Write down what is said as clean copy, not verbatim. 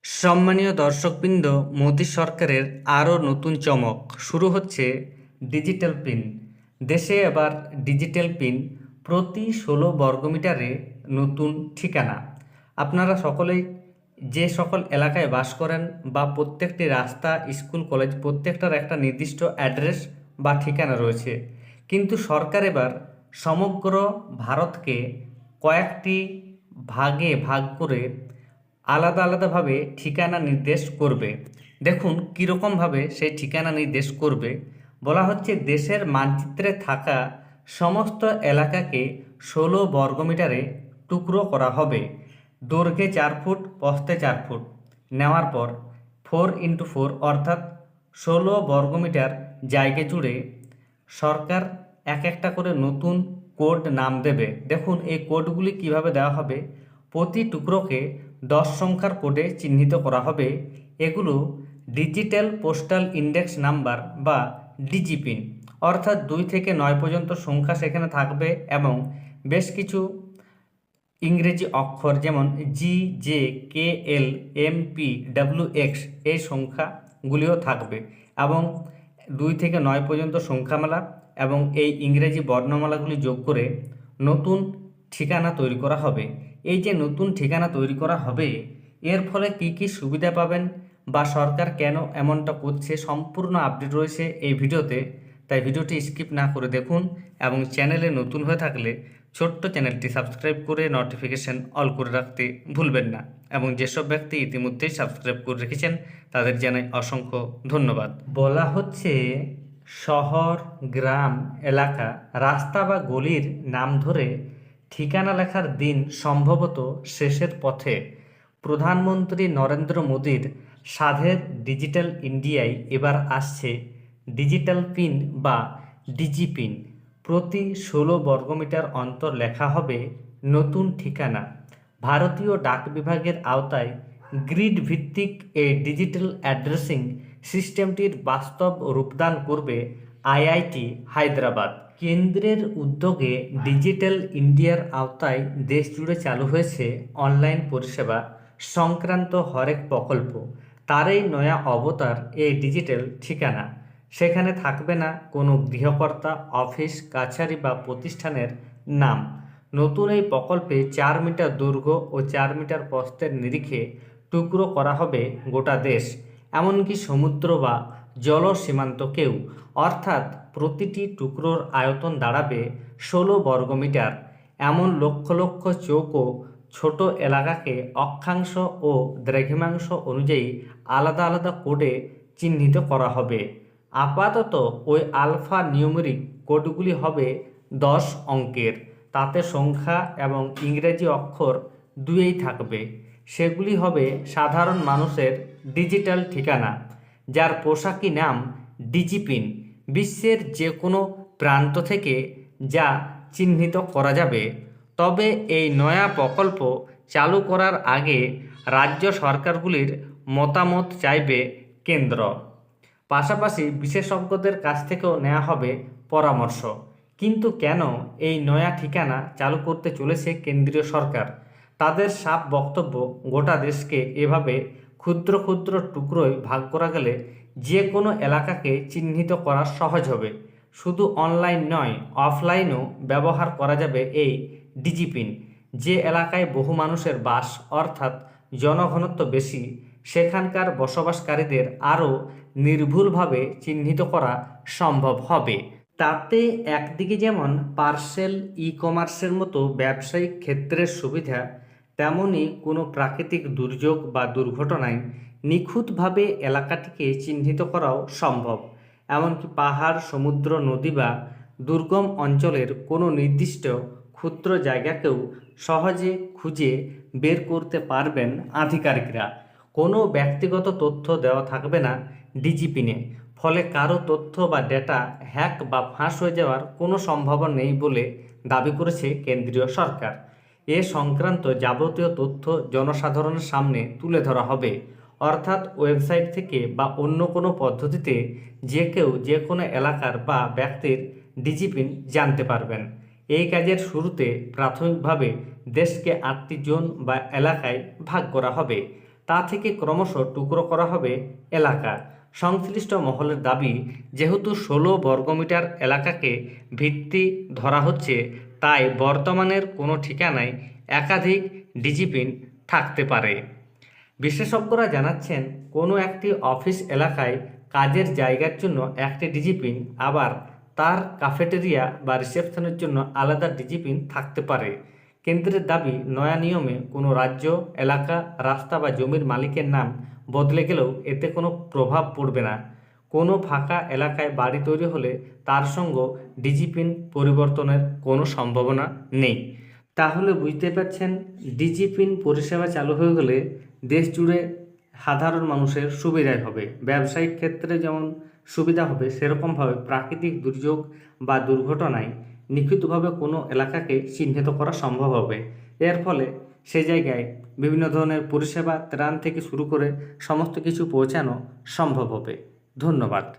সম্মানীয় দর্শকবৃন্দ, মোদী সরকারের আরও নতুন চমক শুরু হচ্ছে ডিজিটাল পিন। দেশে এবার ডিজিটাল পিন প্রতি 16 বর্গমিটারে নতুন ঠিকানা। আপনারা সকলেই যে সকল এলাকায় বাস করেন বা প্রত্যেকটি রাস্তা, স্কুল, কলেজ প্রত্যেকটার একটা নির্দিষ্ট অ্যাড্রেস বা ঠিকানা রয়েছে, কিন্তু সরকার এবার সমগ্র ভারতকে কয়েকটি ভাগে ভাগ করে আলাদা আলাদাভাবে ঠিকানা নির্দেশ করবে। দেখুন কীরকমভাবে সেই ঠিকানা নির্দেশ করবে। বলা হচ্ছে দেশের মানচিত্রে থাকা সমস্ত এলাকাকে 16 বর্গমিটারে টুকরো করা হবে। দৈর্ঘ্যে 4 ফুট, প্রস্থে 4 ফুট নেওয়ার পর 4x4 অর্থাৎ 16 বর্গমিটার জায়গা জুড়ে সরকার এক একটা করে নতুন কোড নাম দেবে। দেখুন এই কোডগুলি কিভাবে দেওয়া হবে। প্রতি টুকরোকে 10 সংখ্যার কোডে চিহ্নিত করা হবে। এগুলো ডিজিটাল পোস্টাল ইন্ডেক্স নাম্বার বা ডিজিপিন, অর্থাৎ 2 থেকে 9 পর্যন্ত সংখ্যা সেখানে থাকবে এবং বেশ কিছু ইংরেজি অক্ষর যেমন জি, জে, কে, এল, এম, পি, ডাব্লিউ, এক্স এই সংখ্যাগুলিও থাকবে এবং 2 থেকে 9 পর্যন্ত সংখ্যামালা এবং এই ইংরেজি বর্ণমালাগুলি যোগ করে নতুন ঠিকানা তৈরি করা হবে। এই যে নতুন ঠিকানা তৈরি করা হবে, এর ফলে কি কি সুবিধা পাবেন বা সরকার কেন এমনটা করছে সম্পূর্ণ আপডেট রয়েছে এই ভিডিওতে। তাই ভিডিওটি স্কিপ না করে দেখুন এবং চ্যানেলে নতুন হয়ে থাকলে ছোট্ট চ্যানেলটি সাবস্ক্রাইব করে নোটিফিকেশন অল করে রাখতে ভুলবেন না এবং যেসব ব্যক্তি ইতিমধ্যেই সাবস্ক্রাইব করে রেখেছেন তাদের জানাই অসংখ্য ধন্যবাদ। বলা হচ্ছে শহর, গ্রাম, এলাকা, রাস্তা বা গলির নাম ধরে ঠিকানা লেখার দিন সম্ভবত শেষের পথে। প্রধানমন্ত্রী নরেন্দ্র মোদীর সাধের ডিজিটাল ইন্ডিয়ায় এবার আসছে ডিজিটাল পিন বা ডিজিপিন। প্রতি 16 বর্গমিটার অন্তর লেখা হবে নতুন ঠিকানা। ভারতীয় ডাক বিভাগের আওতায় গ্রিড ভিত্তিক এই ডিজিটাল অ্যাড্রেসিং সিস্টেমটির বাস্তব রূপদান করবে আইআইটি হায়দ্রাবাদ। কেন্দ্রের উদ্যোগে ডিজিটাল ইন্ডিয়ার আওতায় দেশ জুড়ে চালু হয়েছে অনলাইন পরিষেবা সংক্রান্ত হরেক প্রকল্প। তারই নয়া অবতার এই ডিজিটাল ঠিকানা। সেখানে থাকবে না কোনো গৃহকর্তা, অফিস, কাছারি বা প্রতিষ্ঠানের নাম। নতুন এই প্রকল্পে 4 মিটার দৈর্ঘ্য ও 4 মিটার প্রস্থের নিরিখে টুকরো করা হবে গোটা দেশ, এমনকি সমুদ্র বা জল সীমান্তকেও। অর্থাৎ প্রতিটি টুকরোর আয়তন দাঁড়াবে 16 বর্গমিটার। এমন লক্ষ লক্ষ চৌকো ছোট এলাকাকে অক্ষাংশ ও দ্রাঘিমাংশ অনুযায়ী আলাদা আলাদা কোডে চিহ্নিত করা হবে। আপাতত ওই আলফা নিউমেরিক কোডগুলি হবে 10 অঙ্কের, তাতে সংখ্যা এবং ইংরেজি অক্ষর দুইই থাকবে। সেগুলি হবে সাধারণ মানুষের ডিজিটাল ঠিকানা, যার পোশাকি নাম ডিজিপিন। বিশ্বের যে কোনো প্রান্ত থেকে যা চিহ্নিত করা যাবে। তবে এই নয়া প্রকল্প চালু করার আগে রাজ্য সরকারগুলির মতামত চাইবে কেন্দ্র। পাশাপাশি বিশেষজ্ঞদের কাছ থেকেও নেওয়া হবে পরামর্শ। কিন্তু কেন এই নয়া ঠিকানা চালু করতে চলেছে কেন্দ্রীয় সরকার? তাদের সাফ বক্তব্য, গোটা দেশকে এভাবে ক্ষুদ্র ক্ষুদ্র টুকরোয় ভাগ করা গেলে যে কোনো এলাকাকে চিহ্নিত করা সহজ হবে। শুধু অনলাইন নয়, অফলাইনও ব্যবহার করা যাবে এই ডিজিপিন। যে এলাকায় বহু মানুষের বাস অর্থাৎ জনঘনত্ব বেশি, সেখানকার বসবাসকারীদের আরও নির্ভুলভাবে চিহ্নিত করা সম্ভব হবে। তাতে একদিকে যেমন পার্সেল, ই কমার্সের মতো ব্যবসায়িক ক্ষেত্রের সুবিধা, তেমনই কোনো প্রাকৃতিক দুর্যোগ বা দুর্ঘটনায় নিখুঁতভাবে এলাকাটিকে চিহ্নিত করাও সম্ভব। এমনকি পাহাড়, সমুদ্র, নদী বা দুর্গম অঞ্চলের কোনো নির্দিষ্ট ক্ষুদ্র জায়গাকেও সহজে খুঁজে বের করতে পারবেন আধিকারিকরা। কোনো ব্যক্তিগত তথ্য দেওয়া থাকবে না ডিজিপিনে। ফলে কারো তথ্য বা ডেটা হ্যাক বা ফাঁস হয়ে যাওয়ার কোনো সম্ভাবনা নেই বলে দাবি করেছে কেন্দ্রীয় সরকার। এ সংক্রান্ত যাবতীয় তথ্য জনসাধারণের সামনে তুলে ধরা হবে। অর্থাৎ ওয়েবসাইট থেকে বা অন্য কোনো পদ্ধতিতে যে কেউ যে কোনো এলাকার বা ব্যক্তির ডিজিপিন জানতে পারবেন। এই কাজের শুরুতে প্রাথমিকভাবে দেশকে 8টি জোন বা এলাকায় ভাগ করা হবে। তা থেকে ক্রমশ টুকরো করা হবে এলাকা। সংশ্লিষ্ট মহলের দাবি, যেহেতু 16 বর্গমিটার এলাকাকে ভিত্তি ধরা হচ্ছে, তাই বর্তমানের কোনো ঠিকানায় একাধিক ডিজিপিন থাকতে পারে। বিশেষজ্ঞরা জানাচ্ছেন, কোনো একটি অফিস এলাকায় কাজের জায়গার জন্য একটি ডিজিপিন, আবার তার ক্যাফেটেরিয়া বা রিসেপশনের জন্য আলাদা ডিজিপিন থাকতে পারে। কেন্দ্রের দাবি, নয়া নিয়মে কোনো রাজ্য, এলাকা, রাস্তা বা জমির মালিকের নাম বদলে গেলেও এতে কোনো প্রভাব পড়বে না। কোনো ফাঁকা এলাকায় বাড়ি তৈরি হলে তার সঙ্গে ডিজিপিন পরিবর্তনের কোনো সম্ভাবনা নেই। তাহলে বুঝতে পারছেন, ডিজিপিন পরিষেবা চালু হয়ে গেলে দেশ জুড়ে সাধারণ মানুষের সুবিধাই হবে। ব্যবসায়িক ক্ষেত্রে যেমন সুবিধা হবে, সেরকমভাবে প্রাকৃতিক দুর্যোগ বা দুর্ঘটনায় নিখুঁতভাবে কোনো এলাকাকে চিহ্নিত করা সম্ভব হবে। এর ফলে সেই জায়গায় বিভিন্ন ধরনের পরিষেবা, ত্রাণ থেকে শুরু করে সমস্ত কিছু পৌঁছানো সম্ভব হবে। ধন্যবাদ।